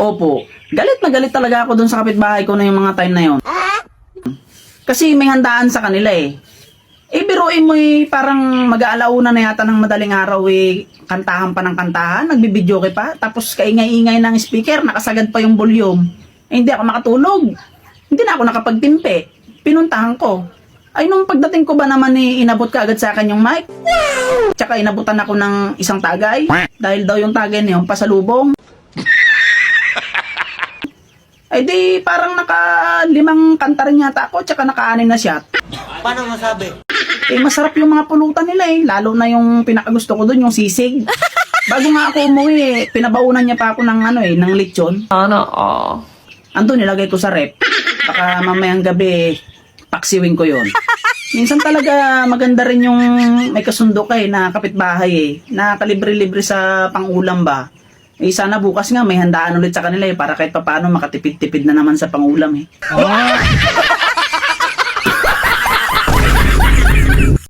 Opo, galit na galit talaga ako dun sa kapitbahay ko na yung mga time na yon. Kasi may handaan sa kanila eh. Eh, biruin mo eh, parang mag-aalauna na yata ng madaling araw eh, kantahan pa ng kantahan, nagbibidyoke pa, tapos kaingay-ingay ng speaker, nakasagad pa yung volume. Eh, hindi ako makatulog. Hindi na ako nakapagtimpe. Pinuntahan ko. Ay, nung pagdating ko ba naman eh, inabot ka agad sa akin yung mic. Tsaka inabutan ako ng isang tagay, dahil daw yung tagay na yung pasalubong. Ay di, parang naka-5 kanta rin yata ako, tsaka naka-6 na shot. Paano masabi? Eh, masarap yung mga pulutan nila eh. Lalo na yung pinakagusto ko dun, yung sisig. Bago nga ako umuwi, pinabaunan niya pa ako ng ng lechon. Andun, nilagay ko sa rep. Baka mamayang gabi, paksiwin ko yon. Minsan talaga maganda rin yung may kasundo ka na kapitbahay eh. Na kalibre-libre sa pangulam ba. Eh, sana bukas nga may handaan ulit sa kanila eh. Para kahit papaano makatipid-tipid na naman sa pangulam eh.